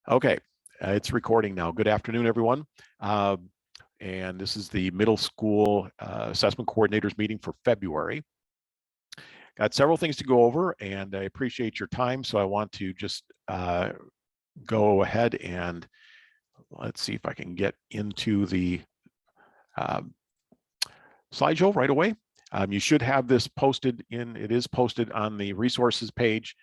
Okay, it's recording now. Good afternoon, everyone. And this is the middle school assessment coordinators meeting for February. Got several things to go over, and I appreciate your time. So I want to just go ahead and let's see if I can get into the slideshow right away. You should have this posted it is posted on the resources page.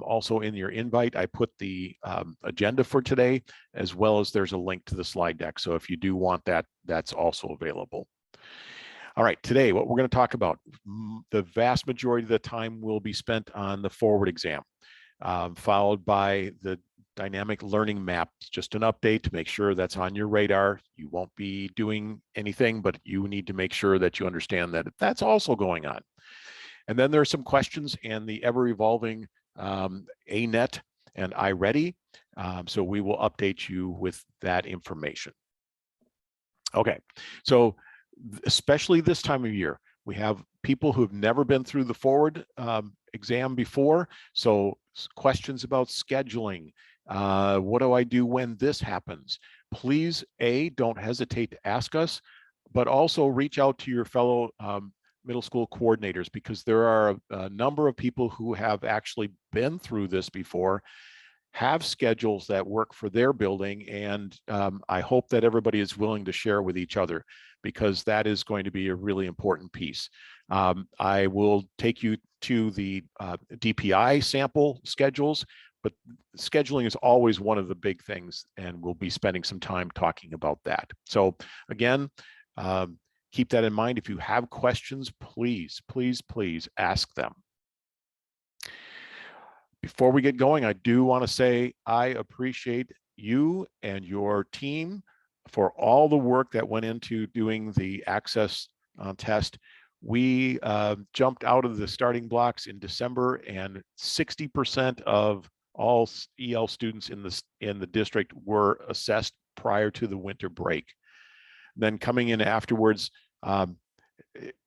Also in your invite, I put the agenda for today, as well as there's a link to the slide deck. So if you do want that, that's also available. All right, today, what we're going to talk about, the vast majority of the time will be spent on the forward exam, followed by the dynamic learning map, just an update to make sure that's on your radar. You won't be doing anything, but you need to make sure that you understand that that's also going on. And then there are some questions and the ever-evolving ANET and iReady. So we will update you with that information. Okay, so especially this time of year, we have people who have never been through the forward exam before. So questions about scheduling. What do I do when this happens? Please, don't hesitate to ask us, but also reach out to your fellow middle school coordinators, because there are a number of people who have actually been through this before, have schedules that work for their building, and I hope that everybody is willing to share with each other, because that is going to be a really important piece. I will take you to the DPI sample schedules, but scheduling is always one of the big things, and we'll be spending some time talking about that. So again, keep that in mind. If you have questions, please, please, please ask them. Before we get going, I do want to say I appreciate you and your team for all the work that went into doing the access test. We jumped out of the starting blocks in December, and 60% of all EL students in the district were assessed prior to the winter break. Then coming in afterwards,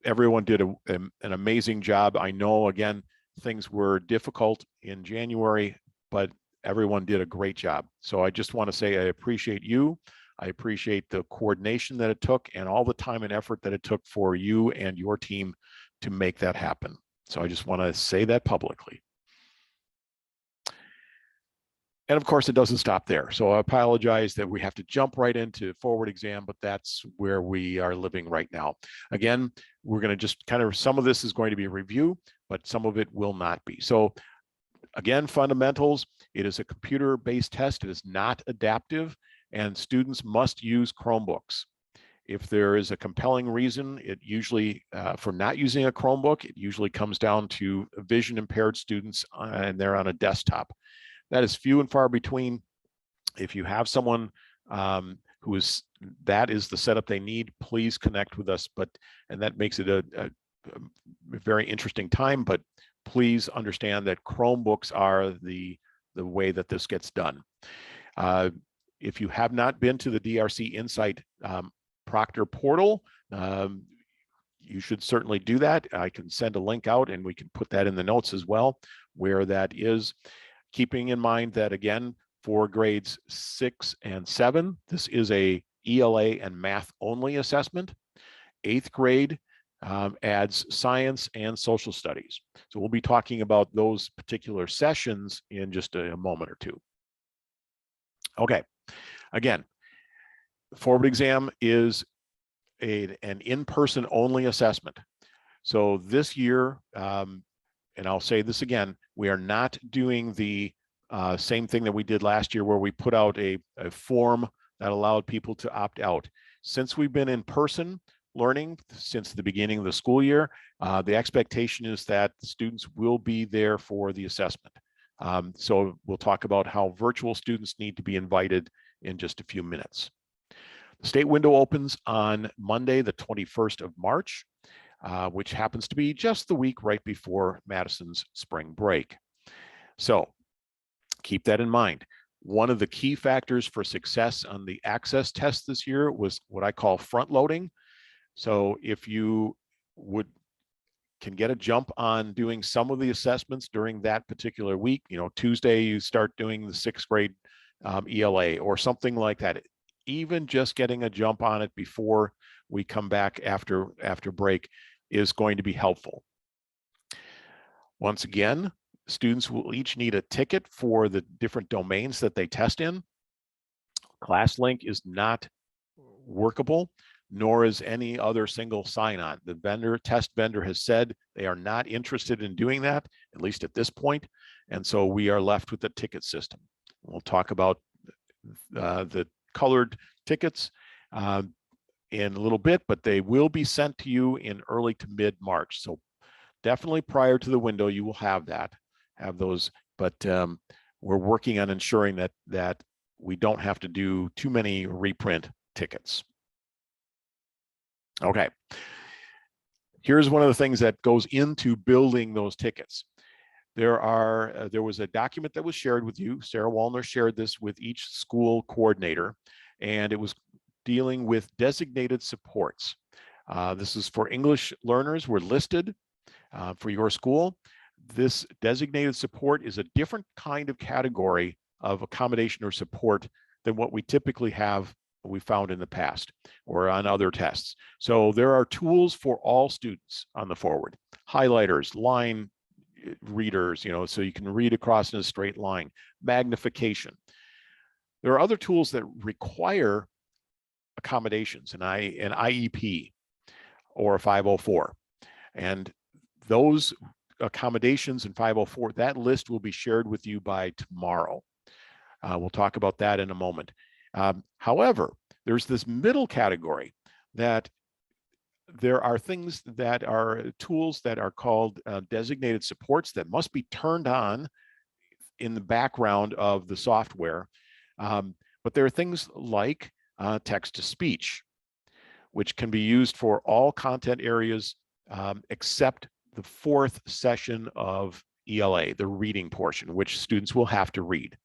everyone did an amazing job. I know, again, things were difficult in January, but everyone did a great job. So I just want to say I appreciate you. I appreciate the coordination that it took and all the time and effort that it took for you and your team to make that happen. So I just want to say that publicly. And of course, it doesn't stop there. So I apologize that we have to jump right into forward exam, but that's where we are living right now. Again, we're going to just kind of, some of this is going to be a review, but some of it will not be. So again, fundamentals, it is a computer-based test. It is not adaptive, and students must use Chromebooks. If there is a compelling reason, it usually, for not using a Chromebook, it usually comes down to vision impaired students, and they're on a desktop. That is few and far between. If you have someone that is the setup they need, please connect with us. And that makes it a very interesting time, but please understand that Chromebooks are the way that this gets done. If you have not been to the Drc Insight Proctor portal, you should certainly do that. I can send a link out, and we can put that in the notes as well, where that is. Keeping in mind that, again, for grades 6 and 7, this is a ELA and math only assessment. 8th grade adds science and social studies. So we'll be talking about those particular sessions in just a moment or two. Okay, again, forward exam is an in-person only assessment. So this year, and I'll say this again, we are not doing the same thing that we did last year, where we put out a form that allowed people to opt out. Since we've been in person learning since the beginning of the school year, the expectation is that the students will be there for the assessment. So we'll talk about how virtual students need to be invited in just a few minutes. The state window opens on Monday, the 21st of March. Which happens to be just the week right before Madison's spring break. So keep that in mind. One of the key factors for success on the access test this year was what I call front loading. So if you can get a jump on doing some of the assessments during that particular week, Tuesday you start doing the 6th grade ELA or something like that. Even just getting a jump on it before we come back after break is going to be helpful. Once again, students will each need a ticket for the different domains that they test in. ClassLink is not workable, nor is any other single sign-on. The test vendor has said they are not interested in doing that, at least at this point, and so we are left with the ticket system. We'll talk about the colored tickets in a little bit, but they will be sent to you in early to mid-March. So definitely prior to the window, you will have those, but we're working on ensuring that we don't have to do too many reprint tickets. Okay. Here's one of the things that goes into building those tickets. There was a document that was shared with you. Sarah Wallner shared this with each school coordinator, and it was dealing with designated supports. This is for English learners were listed for your school. This designated support is a different kind of category of accommodation or support than what we typically have, we found in the past or on other tests. So there are tools for all students on the forward. Highlighters, line readers, so you can read across in a straight line. Magnification. There are other tools that require accommodations, an IEP or a 504. And those accommodations in 504, that list will be shared with you by tomorrow. We'll talk about that in a moment. However, there's this middle category that there are things that are tools that are called designated supports that must be turned on in the background of the software. But there are things like text-to-speech, which can be used for all content areas except the fourth session of ELA, the reading portion, which students will have to read.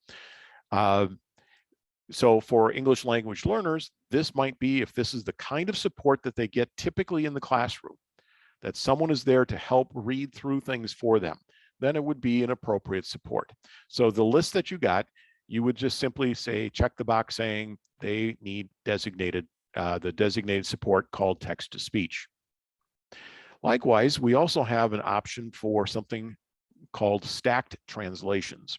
So for English language learners, this might be, if this is the kind of support that they get typically in the classroom, that someone is there to help read through things for them, then it would be an appropriate support. So the list that you got, you would just simply say, check the box saying they need the designated support called text-to-speech. Likewise, we also have an option for something called stacked translations.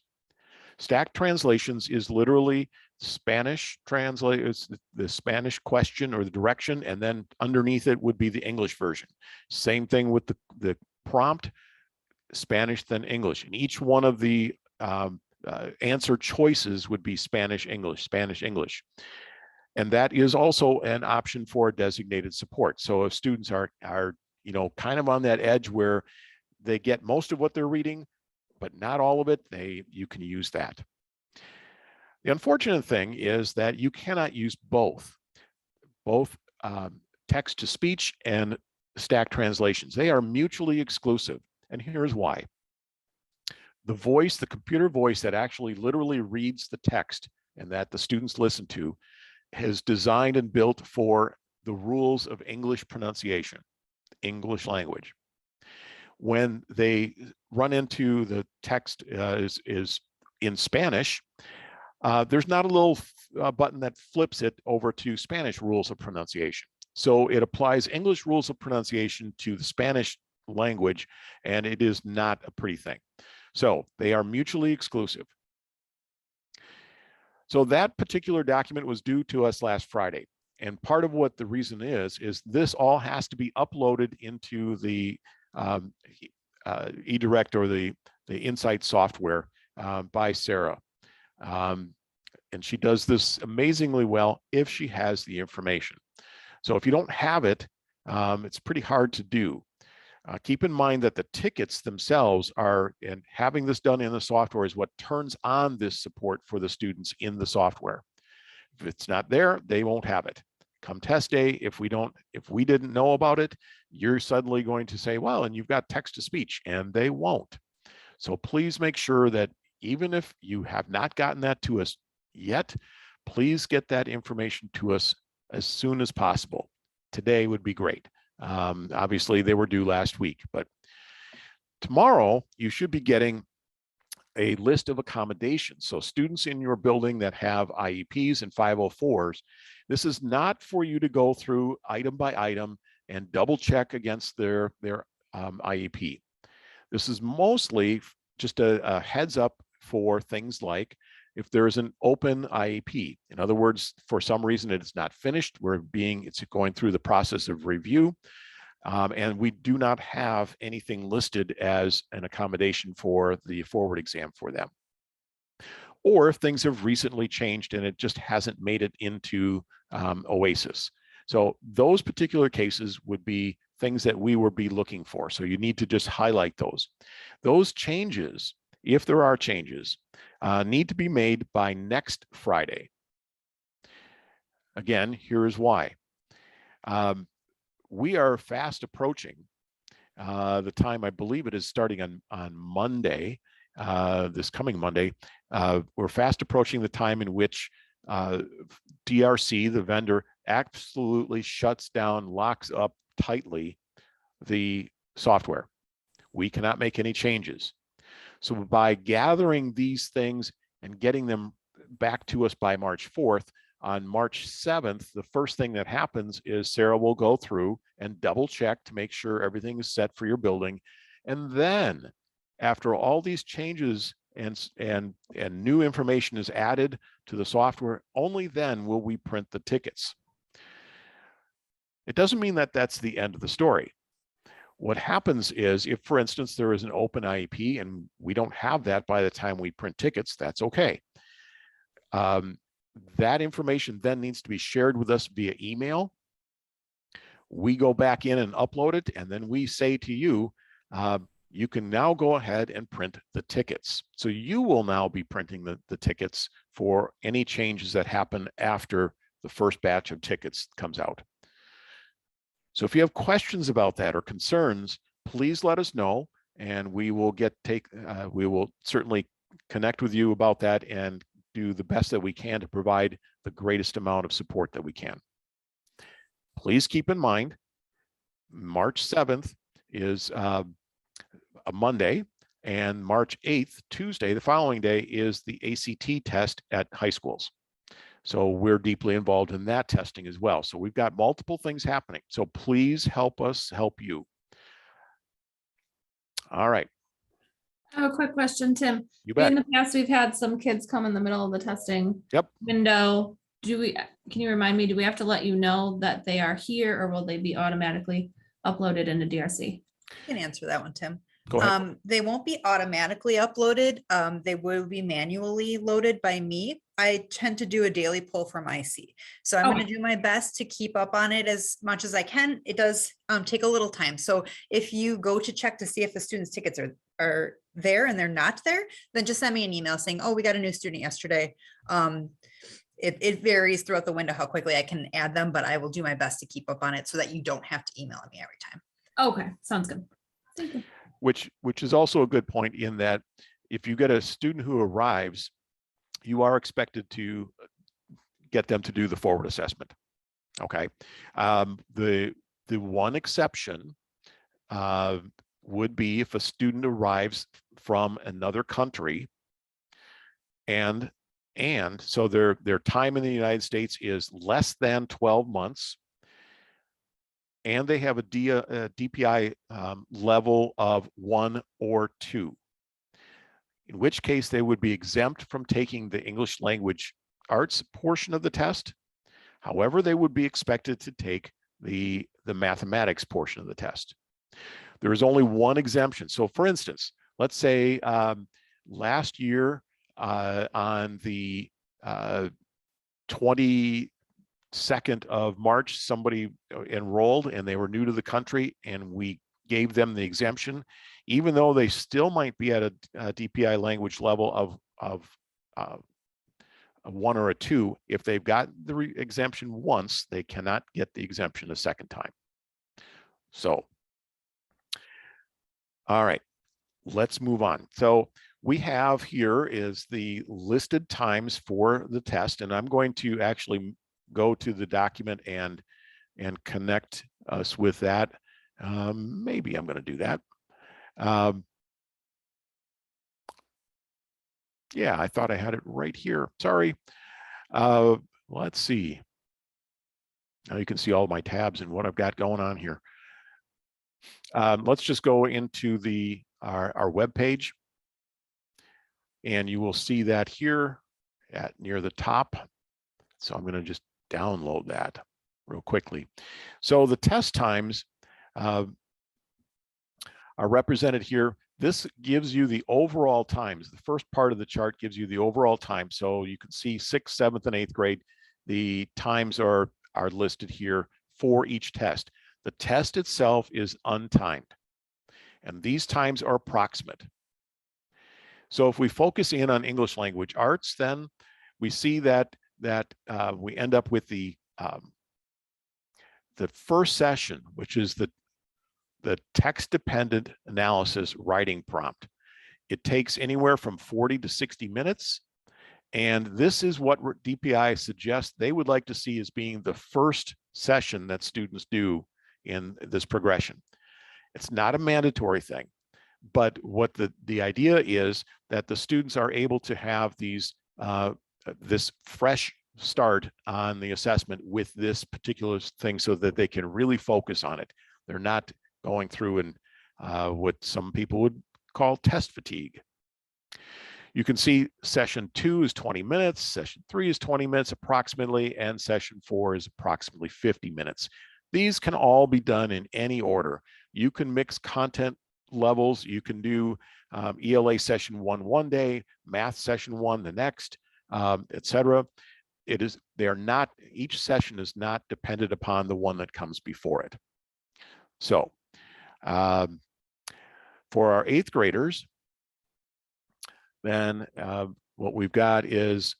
Stacked translations is literally Spanish translates the Spanish question or the direction, and then underneath it would be the English version. Same thing with the prompt, Spanish then English. And each one of the answer choices would be Spanish, English, Spanish, English. And that is also an option for designated support. So if students are kind of on that edge where they get most of what they're reading, but not all of it, you can use that. The unfortunate thing is that you cannot use both text-to-speech and stacked translations. They are mutually exclusive, and here's why. The computer voice that actually literally reads the text and that the students listen to is designed and built for the rules of English pronunciation, English language. When they run into the text is in Spanish, there's not a little button that flips it over to Spanish rules of pronunciation. So it applies English rules of pronunciation to the Spanish language, and it is not a pretty thing. So they are mutually exclusive. So that particular document was due to us last Friday. And part of what the reason is this all has to be uploaded into the eDirect or the Insight software by Sarah. And she does this amazingly well if she has the information. So if you don't have it, it's pretty hard to do. Keep in mind that the tickets themselves and having this done in the software is what turns on this support for the students in the software. If it's not there, they won't have it. Come test day, if we didn't know about it, you're suddenly going to say, well, and you've got text-to-speech, and they won't. So please make sure that even if you have not gotten that to us yet, please get that information to us as soon as possible. Today would be great. Obviously, they were due last week, but tomorrow you should be getting a list of accommodations. So students in your building that have IEPs and 504s, this is not for you to go through item by item and double check against their IEP. This is mostly just a heads up for things like if there's an open IEP. In other words, for some reason it is not finished, it's going through the process of review, and we do not have anything listed as an accommodation for the forward exam for them. Or if things have recently changed and it just hasn't made it into OASIS. So those particular cases would be things that we would be looking for. So you need to just highlight those. Those changes, if there are changes, need to be made by next Friday. Again, here is why. We are fast approaching the time, I believe it is starting on Monday, this coming Monday. We're fast approaching the time in which DRC, the vendor, absolutely shuts down, locks up tightly the software. We cannot make any changes. So by gathering these things and getting them back to us by March 4th, on March 7th, the first thing that happens is Sarah will go through and double check to make sure everything is set for your building. And then after all these changes and new information is added to the software, only then will we print the tickets. It doesn't mean that that's the end of the story. What happens is if, for instance, there is an open IEP and we don't have that by the time we print tickets, that's okay. That information then needs to be shared with us via email. We go back in and upload it, and then we say to you, you can now go ahead and print the tickets. So you will now be printing the tickets for any changes that happen after the first batch of tickets comes out. So if you have questions about that or concerns, please let us know, and we will we will certainly connect with you about that and do the best that we can to provide the greatest amount of support that we can. Please keep in mind, March 7th is a Monday, and March 8th, Tuesday, the following day, is the ACT test at high schools. So we're deeply involved in that testing as well. So we've got multiple things happening. So please help us help you. All right. I have a quick question, Tim. You bet. In the past, we've had some kids come in the middle of the testing window. Can you remind me, do we have to let you know that they are here, or will they be automatically uploaded into DRC? I can answer that one, Tim. Go ahead. They won't be automatically uploaded. They will be manually loaded by me. I tend to do a daily pull from IC. So I'm going to do my best to keep up on it as much as I can. It does take a little time. So if you go to check to see if the student's tickets are there and they're not there, then just send me an email saying, oh, we got a new student yesterday. It varies throughout the window how quickly I can add them, but I will do my best to keep up on it so that you don't have to email me every time. Okay, sounds good. Thank you. Which is also a good point in that if you get a student who arrives, you are expected to get them to do the forward assessment. Okay. The one exception would be if a student arrives from another country and so their time in the United States is less than 12 months, and they have a DPI level of 1 or 2, in which case they would be exempt from taking the English language arts portion of the test. However, they would be expected to take the mathematics portion of the test. There is only one exemption. So for instance, let's say last year on the 22nd of March, somebody enrolled and they were new to the country, and we gave them the exemption, even though they still might be at a DPI language level of a 1 or a 2. If they've got the exemption once, they cannot get the exemption a second time. So, all right, let's move on. So we have here is the listed times for the test, and I'm going to actually go to the document and connect us with that. Maybe I'm going to do that. Yeah, I thought I had it right here. Sorry. Let's see. Now you can see all my tabs and what I've got going on here. Let's just go into our web page, and you will see that here near the top. So I'm going to just download that real quickly. So the test times are represented here. This gives you the overall times. The first part of the chart gives you the overall time. So you can see 6th, 7th, and 8th grade. The times are listed here for each test. The test itself is untimed, and these times are approximate. So if we focus in on English language arts, then we see that we end up with the first session, which is the text-dependent analysis writing prompt. It takes anywhere from 40 to 60 minutes. And this is what DPI suggests they would like to see as being the first session that students do in this progression. It's not a mandatory thing, but what the idea is that the students are able to have these this fresh start on the assessment with this particular thing so that they can really focus on it. They're not going through and what some people would call test fatigue. You can see session 2 is 20 minutes, session 3 is 20 minutes approximately, and session 4 is approximately 50 minutes. These can all be done in any order. You can mix content levels. You can do ELA session 1 one day, math session 1 the next, etc. Each session is not dependent upon the one that comes before it. So for our 8th graders, then what we've got is,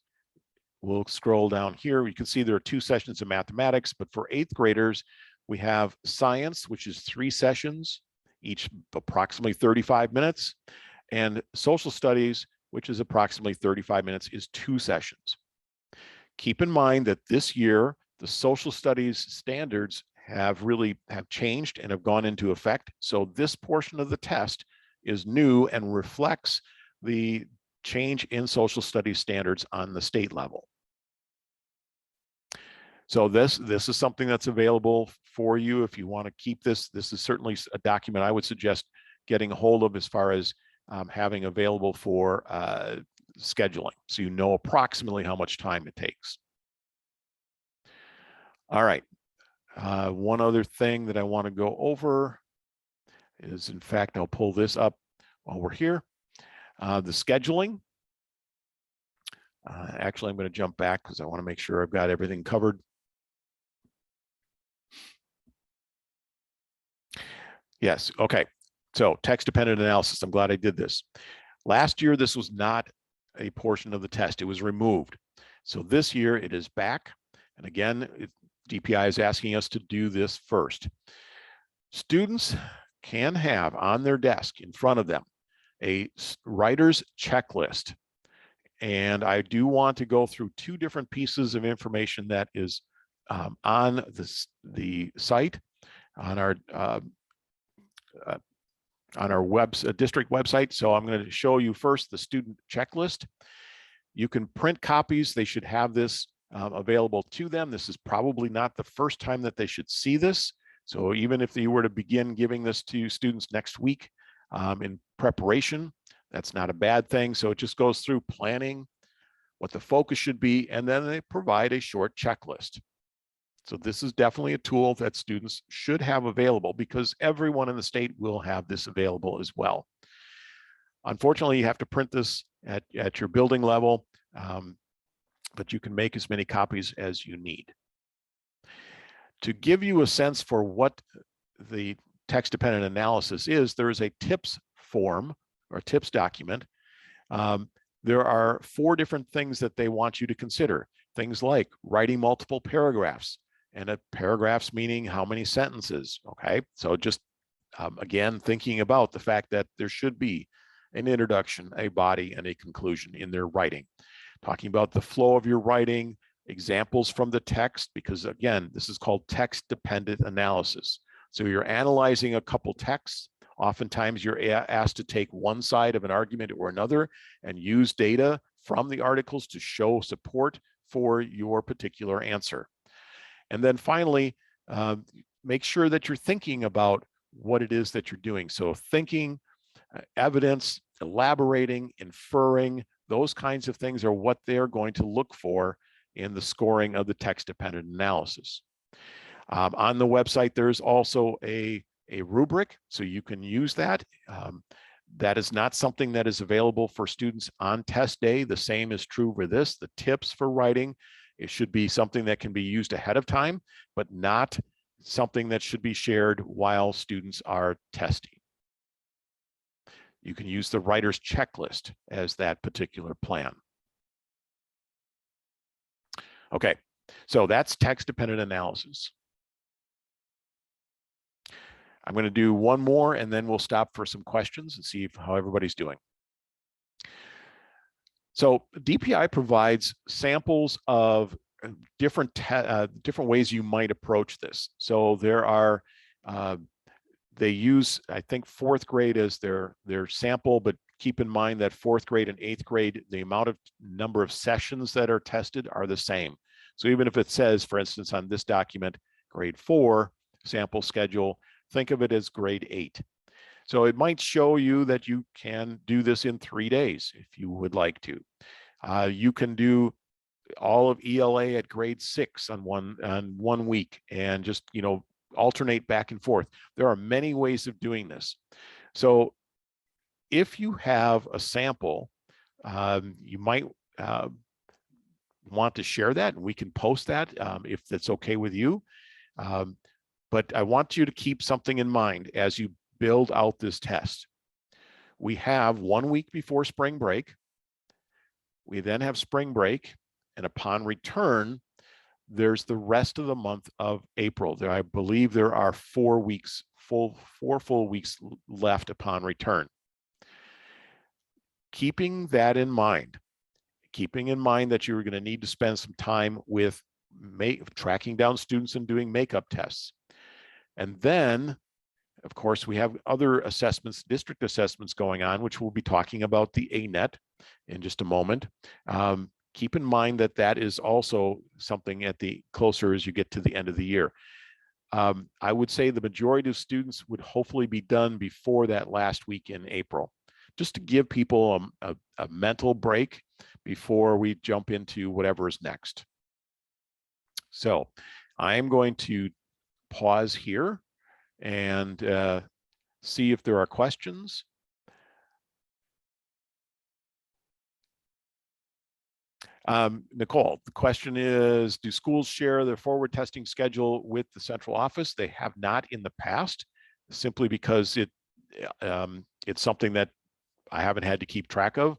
we'll scroll down here. You can see there are 2 sessions of mathematics, but for 8th graders, we have science, which is 3 sessions, each approximately 35 minutes, and social studies, which is approximately 35 minutes, is 2 sessions. Keep in mind that this year, the social studies standards have changed and have gone into effect. So this portion of the test is new and reflects the change in social studies standards on the state level. So this is something that's available for you if you want to keep this. This is certainly a document I would suggest getting a hold of as far as having available for scheduling, so you know approximately how much time it takes. All right. One other thing that I want to go over is, in fact, I'll pull this up while we're here. The scheduling. Actually, I'm going to jump back because I want to make sure I've got everything covered. Yes, okay. So text-dependent analysis, I'm glad I did this. Last year, this was not a portion of the test. It was removed. So this year it is back. And again, DPI is asking us to do this first. Students can have on their desk in front of them a writer's checklist. And I do want to go through 2 different pieces of information that is on the site, on our district website. So I'm going to show you first the student checklist. You can print copies. They should have this available to them. This is probably not the first time that they should see this. So even if you were to begin giving this to students next week in preparation, that's not a bad thing. So it just goes through planning, what the focus should be, and then they provide a short checklist. So this is definitely a tool that students should have available, because everyone in the state will have this available as well. Unfortunately, you have to print this at your building level, but you can make as many copies as you need. To give you a sense for what the text-dependent analysis is, there is a tips form or tips document. There are 4 different things that they want you to consider. Things like writing multiple paragraphs, and paragraphs meaning how many sentences, okay? So just, again, thinking about the fact that there should be an introduction, a body, and a conclusion in their writing. Talking about the flow of your writing, examples from the text, because again, this is called text-dependent analysis. So you're analyzing a couple texts, Oftentimes you're asked to take one side of an argument or another and use data from the articles to show support for your particular answer. And then finally, make sure that you're thinking about what it is that you're doing. So thinking, evidence, elaborating, inferring, those kinds of things are what they're going to look for in the scoring of the text-dependent analysis. On the website, there's also a rubric, so you can use that. That is not something that is available for students on test day. The same is true for this. The tips for writing, it should be something that can be used ahead of time, but not something that should be shared while students are testing. You can use the writer's checklist as that particular plan. Okay, so that's text-dependent analysis. I'm going to do one more and then we'll stop for some questions and see how everybody's doing. So DPI provides samples of different ways you might approach this. So there are, they use, I think, 4th grade as their sample, but keep in mind that 4th grade and 8th grade, the number of sessions that are tested are the same. So even if it says, for instance, on this document, grade 4 sample schedule, think of it as grade 8. So it might show you that you can do this in 3 days if you would like to. You can do all of ELA at grade 6 on one week and just, you know, alternate back and forth. There are many ways of doing this. So if you have a sample, you might want to share that, and we can post that if that's okay with you. But I want you to keep something in mind as you build out this test. We have 1 week before spring break. We then have spring break, and upon return, there's the rest of the month of April. I believe there are 4 weeks, four full weeks left upon return. Keeping that in mind, keeping in mind that you're going to need to spend some time with tracking down students and doing makeup tests. And then, of course, we have other assessments, district assessments going on, which we'll be talking about the ANET in just a moment. Keep in mind that that is also something at the closer as you get to the end of the year. I would say the majority of students would hopefully be done before that last week in April, just to give people a mental break before we jump into whatever is next. So I'm going to pause here and see if there are questions. Nicole, the question is, do schools share their forward testing schedule with the central office? They have not in the past, simply because it's something that I haven't had to keep track of.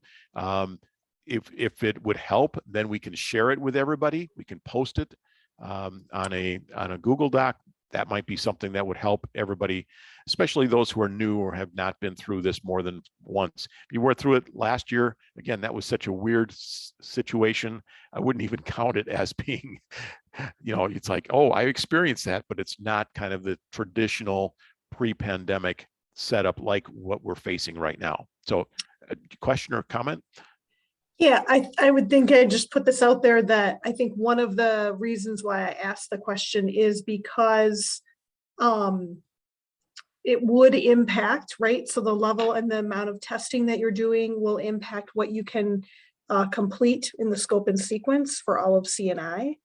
If it would help, then we can share it with everybody. We can post it on a Google Doc. That might be something that would help everybody, especially those who are new or have not been through this more than once. If you went through it last year, again, that was such a weird situation. I wouldn't even count it as being, you know, it's like, oh, I experienced that, but it's not kind of the traditional pre-pandemic setup like what we're facing right now. So a question or comment? Yeah, I would think I just put this out there that I think one of the reasons why I asked the question is because it would impact, right? So the level and the amount of testing that you're doing will impact what you can complete in the scope and sequence for all of CNI.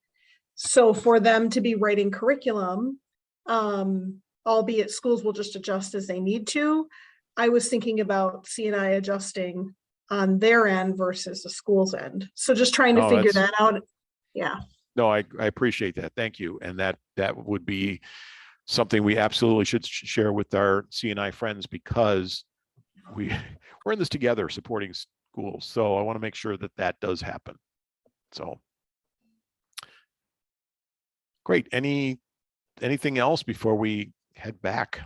So for them to be writing curriculum, albeit schools will just adjust as they need to, I was thinking about CNI adjusting on their end versus the school's end. So just trying to figure that out. Yeah. No, I appreciate that. Thank you. And that would be something we absolutely should share with our CNI friends, because we're in this together supporting schools. So I want to make sure that that does happen. So great. Anything else before we head back?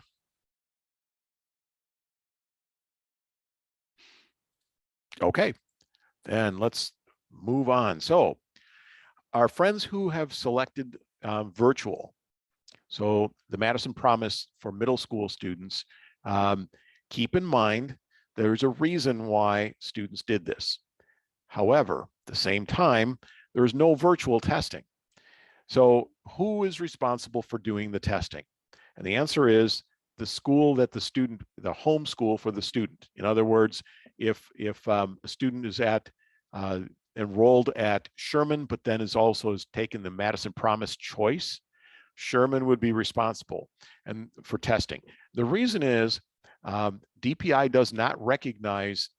Okay, then let's move on. So our friends who have selected virtual, so the Madison Promise for middle school students, Keep in mind, there's a reason why students did this. However, at the same time, there is no virtual testing. So who is responsible for doing the testing? And the answer is the school that the student, the home school for the student. In other words, if a student is enrolled at Sherman, but then has taken the Madison Promise choice, Sherman would be responsible and for testing. The reason is DPI does not recognize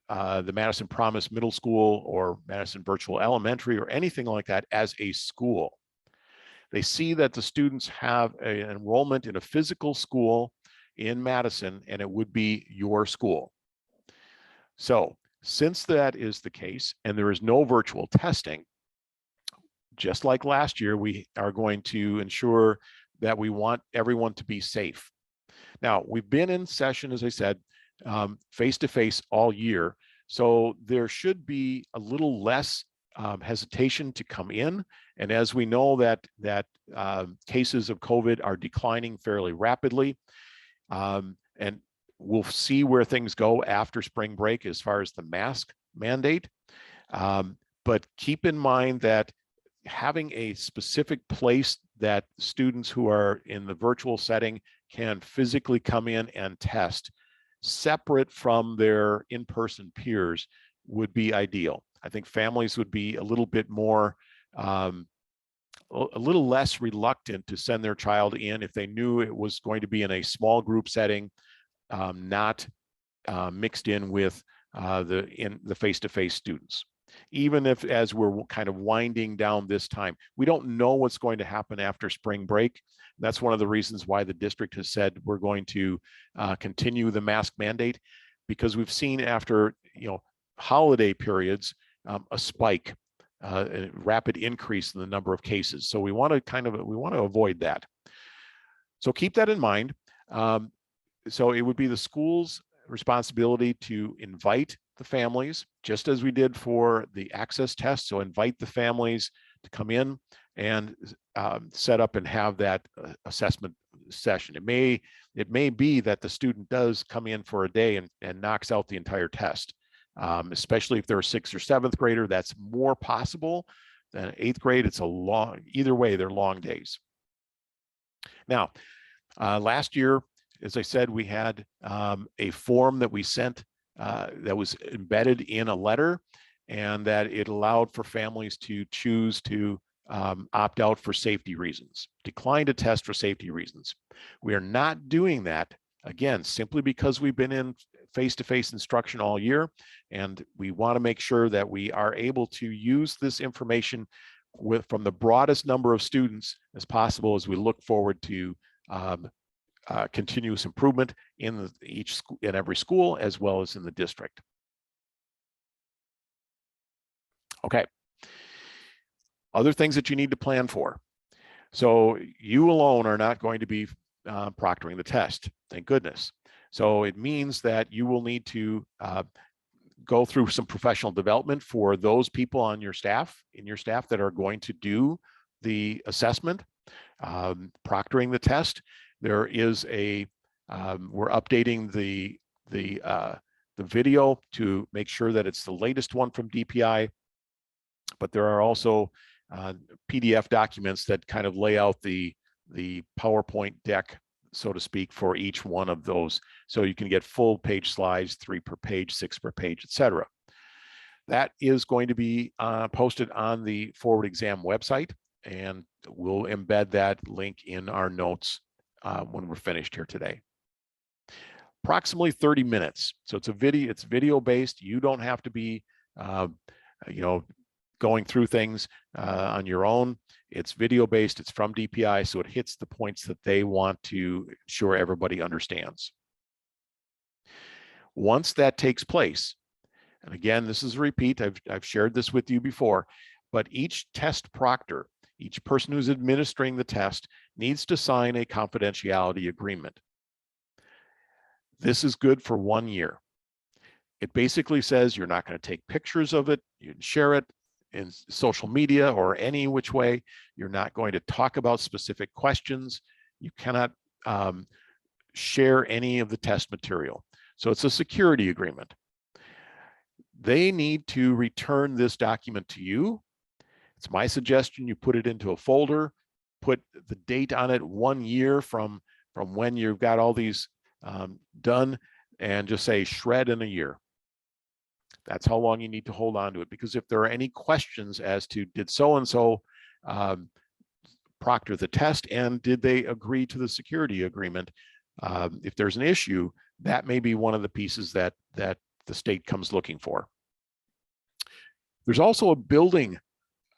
the Madison Promise Middle School or Madison Virtual Elementary or anything like that as a school. They see that the students have an enrollment in a physical school in Madison, and it would be your school. So since that is the case, and there is no virtual testing, just like last year, we are going to ensure that we want everyone to be safe. Now, we've been in session, as I said, face-to-face all year, so there should be a little less hesitation to come in. And as we know that cases of COVID are declining fairly rapidly, and we'll see where things go after spring break as far as the mask mandate. But keep in mind that having a specific place that students who are in the virtual setting can physically come in and test separate from their in-person peers would be ideal. I think families would be a little bit more, a little less reluctant to send their child in if they knew it was going to be in a small group setting, not mixed in with the face-to-face students. Even if, as we're kind of winding down this time, we don't know what's going to happen after spring break. That's one of the reasons why the district has said we're going to continue the mask mandate, because we've seen after holiday periods a spike, a rapid increase in the number of cases. So we want to avoid that. So keep that in mind. So it would be the school's responsibility to invite the families, just as we did for the access test. So invite the families to come in and set up and have that assessment session. It may be that the student does come in for a day and knocks out the entire test, especially if they're a 6th or 7th grader. That's more possible than 8th grade. It's either way, they're long days. Now, last year, as I said, we had a form that we sent that was embedded in a letter, and that it allowed for families to choose to opt out for safety reasons, decline to test for safety reasons. We are not doing that, again, simply because we've been in face-to-face instruction all year, and we want to make sure that we are able to use this information from the broadest number of students as possible as we look forward to continuous improvement in every school as well as in the district. Okay. Other things that you need to plan for. So you alone are not going to be proctoring the test, thank goodness. So it means that you will need to go through some professional development for those people on your staff, that are going to do the assessment, proctoring the test. There is we're updating the video to make sure that it's the latest one from DPI, but there are also PDF documents that kind of lay out the PowerPoint deck, so to speak, for each one of those. So you can get full page slides, 3 per page, 6 per page, etc. That is going to be posted on the Forward Exam website, and we'll embed that link in our notes when we're finished here today. Approximately 30 minutes. So it's video based. You don't have to be, going through things on your own. It's video based. It's from DPI, so it hits the points that they want to ensure everybody understands. Once that takes place, and again, this is a repeat. I've shared this with you before, but each test proctor, each person who's administering the test, needs to sign a confidentiality agreement. This is good for 1 year. It basically says you're not going to take pictures of it, you can share it in social media or any which way. You're not going to talk about specific questions. You cannot share any of the test material. So it's a security agreement. They need to return this document to you. It's my suggestion you put it into a folder, put the date on it 1 year from when you've got all these done, and just say shred in a year. That's how long you need to hold on to it, because if there are any questions as to did so-and-so proctor the test and did they agree to the security agreement, if there's an issue, that may be one of the pieces that the state comes looking for. There's also a building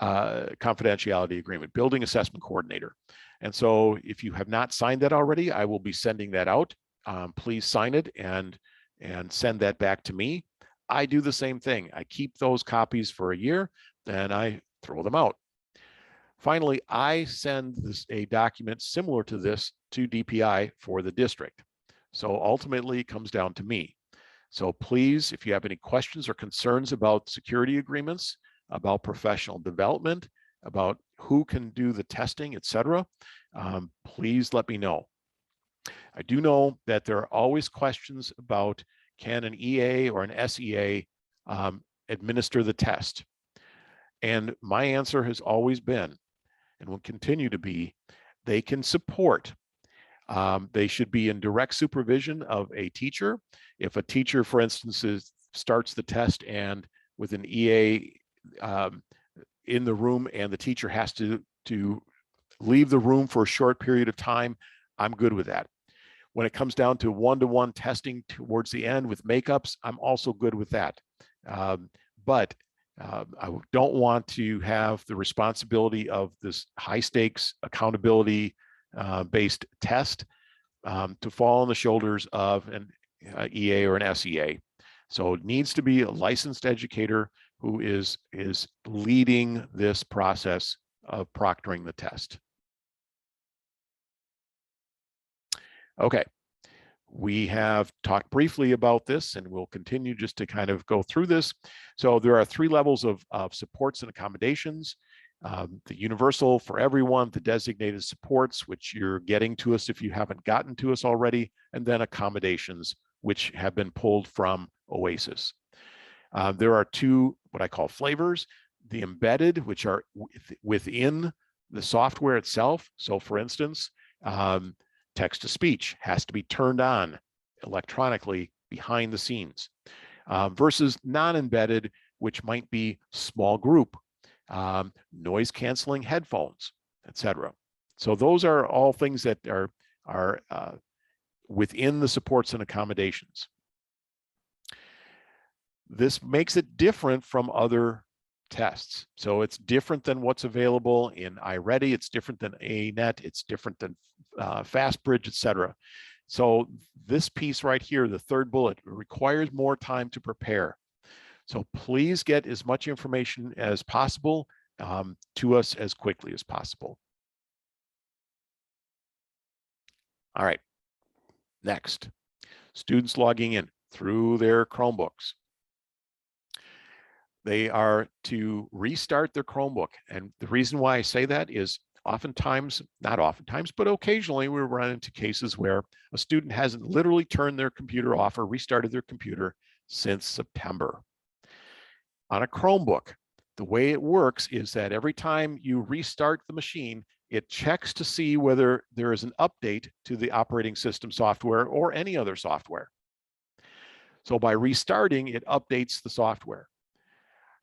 confidentiality agreement, building assessment coordinator. And so if you have not signed that already, I will be sending that out. Please sign it and send that back to me. I do the same thing. I keep those copies for a year, then I throw them out. Finally, I send a document similar to this to DPI for the district. So ultimately it comes down to me. So please, if you have any questions or concerns about security agreements, about professional development, about who can do the testing, etc., please let me know. I do know that there are always questions about, can an EA or an SEA administer the test? And my answer has always been, and will continue to be, they can support. They should be in direct supervision of a teacher. If a teacher, for instance, starts the test and with an EA in the room and the teacher has to leave the room for a short period of time, I'm good with that. When it comes down to one-to-one testing towards the end with makeups, I'm also good with that. But I don't want to have the responsibility of this high stakes accountability based test to fall on the shoulders of an EA or an SEA. So it needs to be a licensed educator who is leading this process of proctoring the test. Okay, we have talked briefly about this and we'll continue just to kind of go through this. So there are 3 levels of supports and accommodations. The universal for everyone, the designated supports, which you're getting to us if you haven't gotten to us already, and then accommodations, which have been pulled from OASIS. There are 2, what I call flavors, the embedded, which are within the software itself. So for instance, text-to-speech has to be turned on electronically behind the scenes, versus non-embedded, which might be small group, noise canceling headphones, etc. So those are all things that are within the supports and accommodations. This makes it different from other tests. So it's different than what's available in iReady, it's different than ANET, it's different than FastBridge, etc. So this piece right here, the 3rd bullet, requires more time to prepare. So please get as much information as possible to us as quickly as possible. All right, next, students logging in through their Chromebooks. They are to restart their Chromebook. And the reason why I say that is oftentimes, not oftentimes, but occasionally we run into cases where a student hasn't literally turned their computer off or restarted their computer since September. On a Chromebook, the way it works is that every time you restart the machine, it checks to see whether there is an update to the operating system software or any other software. So by restarting, it updates the software.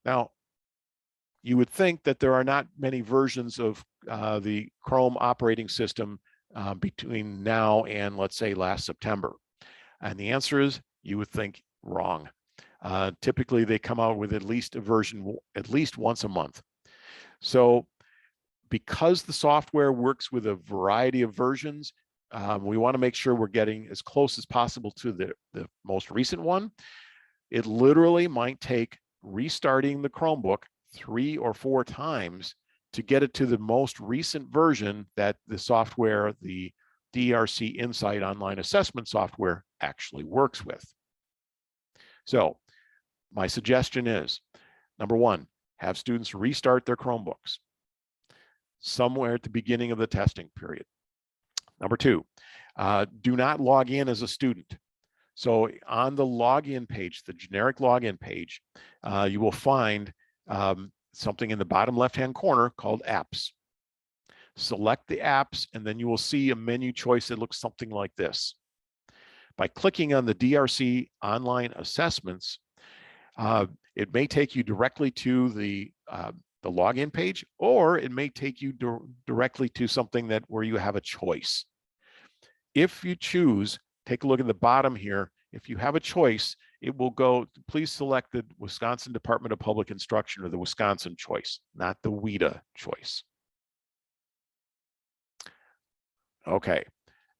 Now, you would think that there are not many versions of the Chrome operating system between now and, let's say, last September. And the answer is, you would think wrong. Typically, they come out with at least a version at least once a month. So because the software works with a variety of versions, we want to make sure we're getting as close as possible to the most recent one. It literally might take restarting the Chromebook 3 or 4 times to get it to the most recent version that the software, the Drc Insight online assessment software, actually works with. So my suggestion is, number 1, have students restart their Chromebooks somewhere at the beginning of the testing period. Number two, do not log in as a student. So on the login page, the generic login page, you will find something in the bottom left-hand corner called apps. Select the apps, and then you will see a menu choice that looks something like this. By clicking on the DRC online assessments, it may take you directly to the login page, or it may take you directly to something where you have a choice. If you choose, take a look at the bottom here. If you have a choice, it will go, please select the Wisconsin Department of Public Instruction or the Wisconsin choice, not the WIDA choice. Okay,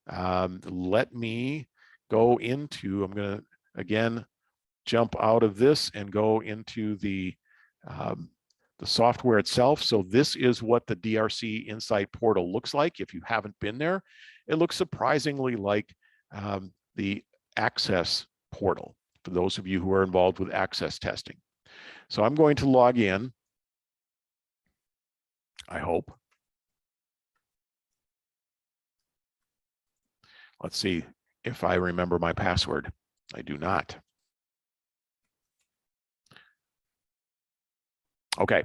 let me go into, I'm gonna, again, jump out of this and go into the software itself. So this is what the DRC Insight portal looks like. If you haven't been there, it looks surprisingly like the Access portal for those of you who are involved with access testing. So I'm going to log in, I hope. Let's see if I remember my password. I do not. Okay,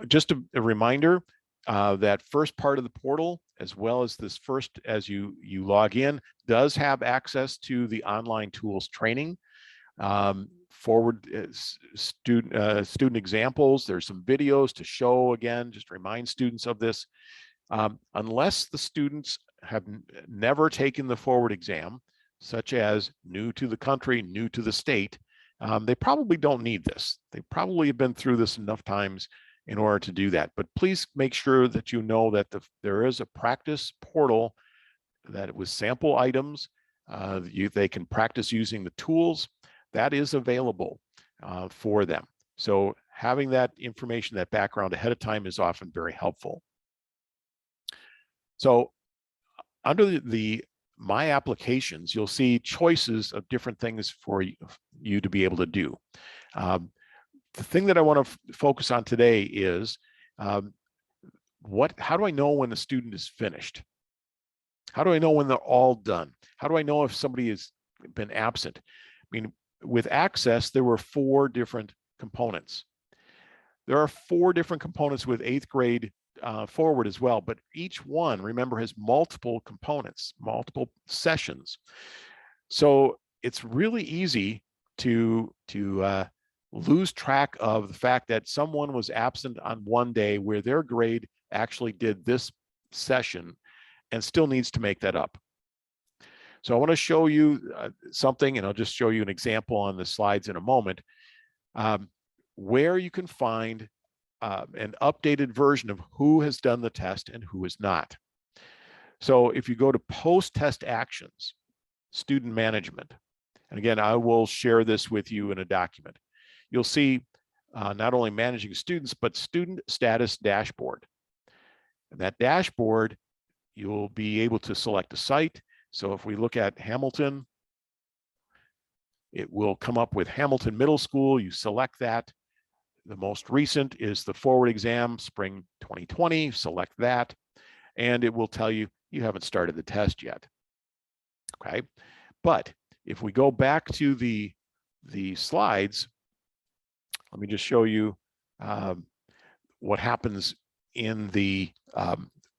just a reminder, that first part of the portal, as well as this first, as you log in, does have access to the online tools training, forward student examples. There's some videos to show, again, just remind students of this. Unless the students have never taken the forward exam, such as new to the country, new to the state, they probably don't need this. They probably have been through this enough times in order to do that. But please make sure that you know that there is a practice portal that with sample items, they can practice using the tools that is available for them. So having that information, that background ahead of time is often very helpful. So under the My Applications, you'll see choices of different things for you to be able to do. The thing that I want to focus on today is how do I know when a student is finished? How do I know when they're all done? How do I know if somebody has been absent? I mean, with Access, there were 4 different components. There are 4 different components with 8th grade forward as well, but each one, remember, has multiple components, multiple sessions. So it's really easy to lose track of the fact that someone was absent on one day where their grade actually did this session and still needs to make that up. So I want to show you something, and I'll just show you an example on the slides in a moment, where you can find an updated version of who has done the test and who has not. So if you go to post-test actions, student management, and again, I will share this with you in a document, you'll see not only managing students, but student status dashboard. And that dashboard, you'll be able to select a site. So if we look at Hamilton, it will come up with Hamilton Middle School. You select that. The most recent is the forward exam, spring 2020, select that, and it will tell you you haven't started the test yet. Okay, but if we go back to the slides, let me just show you what happens in the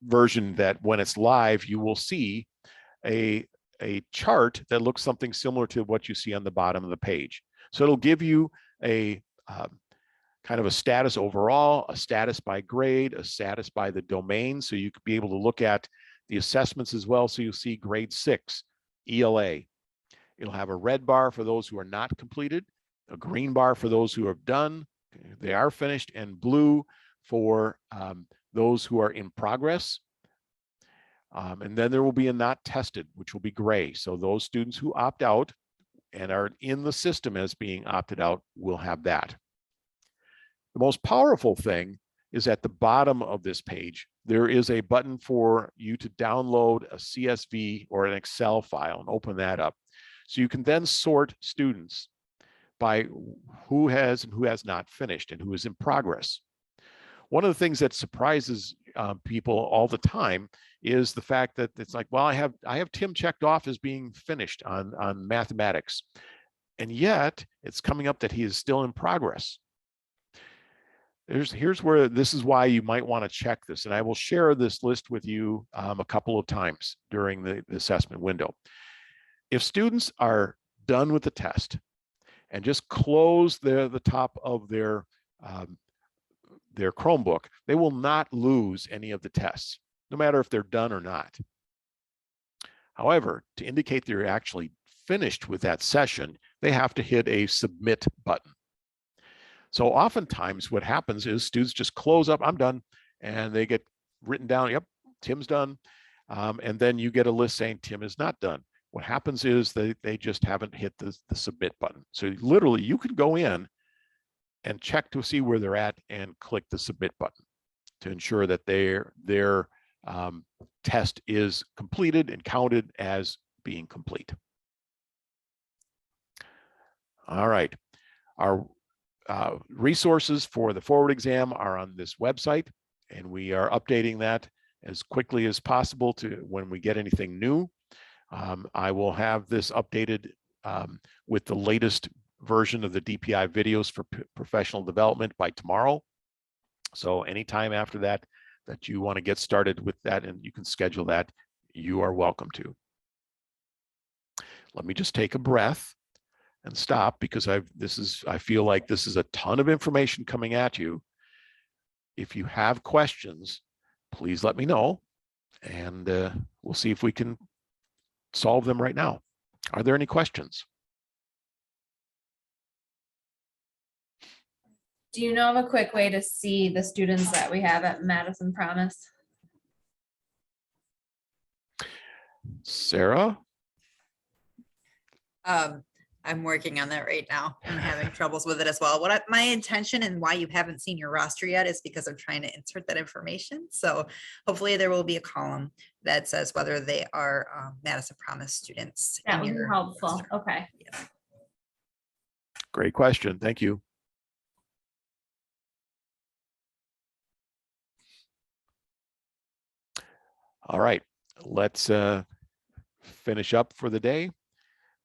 version that when it's live, you will see a chart that looks something similar to what you see on the bottom of the page. So it'll give you a kind of a status overall, a status by grade, a status by the domain. So you could be able to look at the assessments as well. So you'll see grade 6, ELA. It'll have a red bar for those who are not completed, a green bar for those who have done, they are finished, and blue for those who are in progress. And then there will be a not tested, which will be gray. So those students who opt out and are in the system as being opted out will have that. The most powerful thing is at the bottom of this page, there is a button for you to download a CSV or an Excel file and open that up. So you can then sort students by who has and who has not finished and who is in progress. One of the things that surprises people all the time is the fact that it's like, well, I have Tim checked off as being finished on mathematics, and yet it's coming up that he is still in progress. Here's where this is why you might want to check this, and I will share this list with you a couple of times during the assessment window. If students are done with the test and just close the top of their Chromebook, they will not lose any of the tests, no matter if they're done or not. However, to indicate they're actually finished with that session, they have to hit a submit button. So oftentimes what happens is students just close up, I'm done, and they get written down, yep, Tim's done. And then you get a list saying Tim is not done. What happens is they just haven't hit the submit button. So literally you can go in and check to see where they're at and click the submit button to ensure that their test is completed and counted as being complete. All right, our resources for the forward exam are on this website, and we are updating that as quickly as possible to when we get anything new. I will have this updated with the latest version of the DPI videos for professional development by tomorrow. So anytime after that you want to get started with that and you can schedule that, you are welcome to. Let me just take a breath and stop, because I feel like this is a ton of information coming at you. If you have questions, please let me know, and we'll see if we can solve them right now. Are there any questions? Do you know of a quick way to see the students that we have at Madison Promise? Sarah? I'm working on that right now. I'm having troubles with it as well. My intention and why you haven't seen your roster yet is because I'm trying to insert that information. So hopefully there will be a column that says whether they are Madison Promise students. That would be helpful. roster. Okay. Yeah. Great question. Thank you. All right, let's finish up for the day.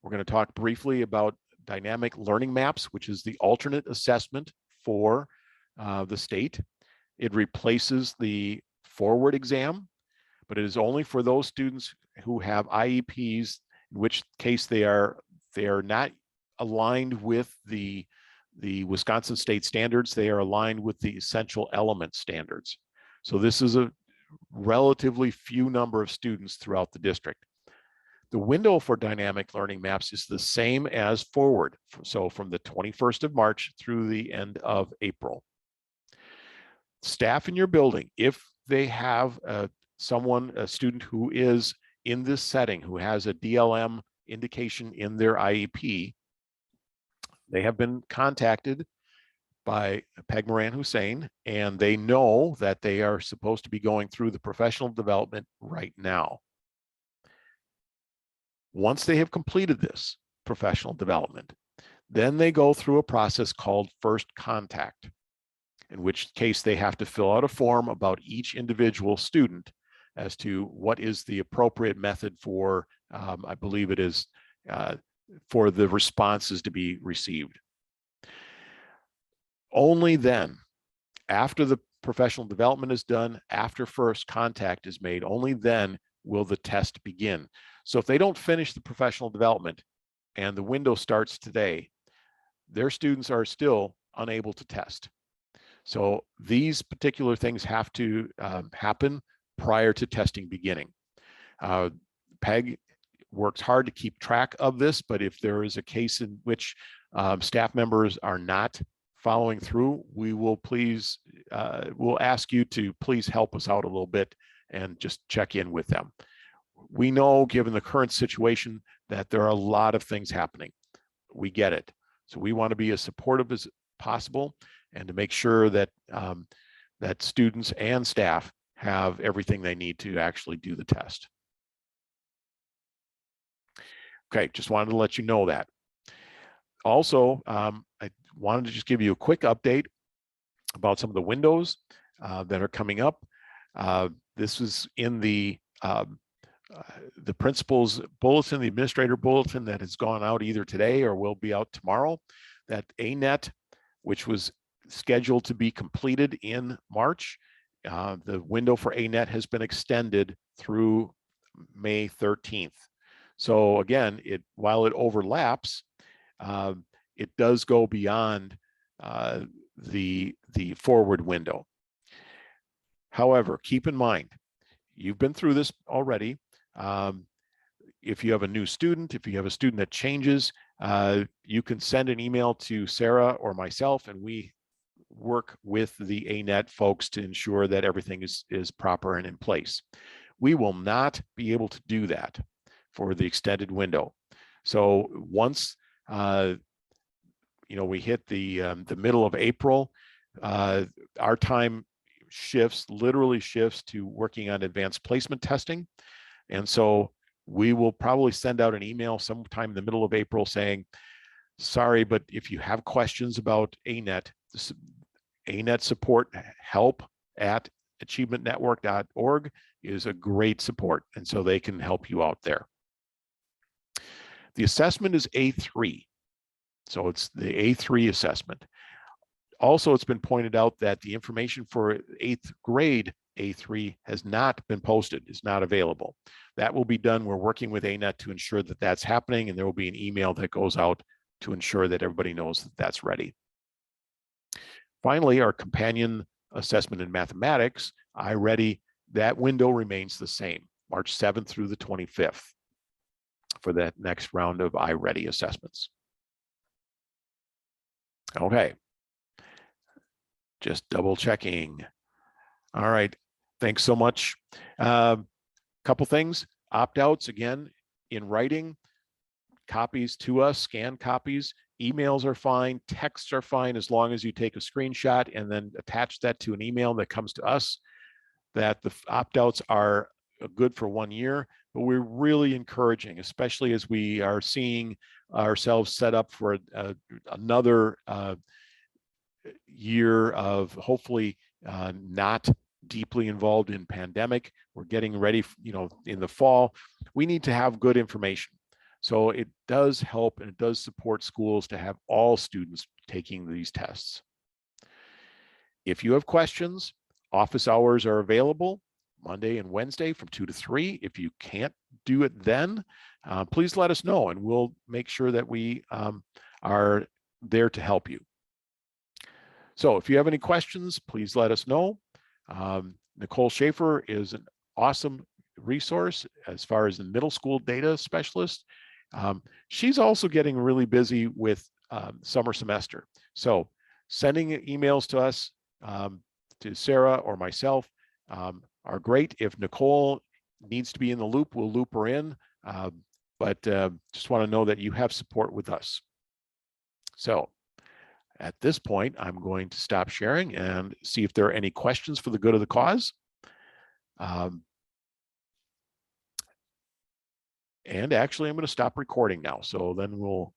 We're going to talk briefly about dynamic learning maps, which is the alternate assessment for the state. It replaces the forward exam, but it is only for those students who have IEPs, in which case they are not aligned with the Wisconsin state standards. They are aligned with the essential element standards. So this is a relatively few number of students throughout the district. The window for dynamic learning maps is the same as forward. So from the 21st of March through the end of April. Staff in your building, if they have a student who is in this setting, who has a DLM indication in their IEP, they have been contacted by Peg Moran Hussein, and they know that they are supposed to be going through the professional development right now. Once they have completed this professional development, then they go through a process called first contact, in which case they have to fill out a form about each individual student as to what is the appropriate method for, I believe it is, for the responses to be received. Only then, after the professional development is done, after first contact is made, only then will the test begin. So if they don't finish the professional development and the window starts today, their students are still unable to test. So these particular things have to happen prior to testing beginning. Peg works hard to keep track of this, but if there is a case in which staff members are not following through, we will we'll ask you to please help us out a little bit and just check in with them. We know, given the current situation, that there are a lot of things happening. We get it. So we want to be as supportive as possible and to make sure that that students and staff have everything they need to actually do the test. Okay, just wanted to let you know that. Also, I wanted to just give you a quick update about some of the windows that are coming up. This is in the principal's bulletin, the administrator bulletin that has gone out either today or will be out tomorrow, that ANET, which was scheduled to be completed in March, the window for ANET has been extended through May 13th. So again, while it overlaps, it does go beyond the forward window. However, keep in mind, you've been through this already. If you have a new student, if you have a student that changes, you can send an email to Sarah or myself, and we work with the ANET folks to ensure that everything is proper and in place. We will not be able to do that for the extended window. So once we hit the middle of April, our time literally shifts to working on advanced placement testing. And so we will probably send out an email sometime in the middle of April saying, sorry, but if you have questions about ANET, ANET support help at achievementnetwork.org is a great support. And so they can help you out there. The assessment is A3. So it's the A3 assessment. Also, it's been pointed out that the information for 8th grade A3 has not been posted, is not available. That will be done. We're working with ANET to ensure that that's happening, and there will be an email that goes out to ensure that everybody knows that that's ready. Finally, our companion assessment in mathematics, iReady, that window remains the same, March 7th through the 25th for that next round of iReady assessments. Okay. Just double checking. All right, thanks so much. Couple things, opt-outs again in writing, copies to us, scanned copies, emails are fine, texts are fine as long as you take a screenshot and then attach that to an email that comes to us. That the opt-outs are good for 1 year, but we're really encouraging, especially as we are seeing ourselves set up for another year of hopefully not deeply involved in pandemic. We're getting ready, in the fall. We need to have good information. So it does help and it does support schools to have all students taking these tests. If you have questions, office hours are available Monday and Wednesday from 2 to 3. If you can't do it then, please let us know and we'll make sure that we are there to help you. So if you have any questions, please let us know. Nicole Schaefer is an awesome resource as far as the middle school data specialist. She's also getting really busy with summer semester. So sending emails to us, to Sarah or myself, are great. If Nicole needs to be in the loop, we'll loop her in. But just want to know that you have support with us. So at this point, I'm going to stop sharing and see if there are any questions for the good of the cause. And actually, I'm going to stop recording now. So then we'll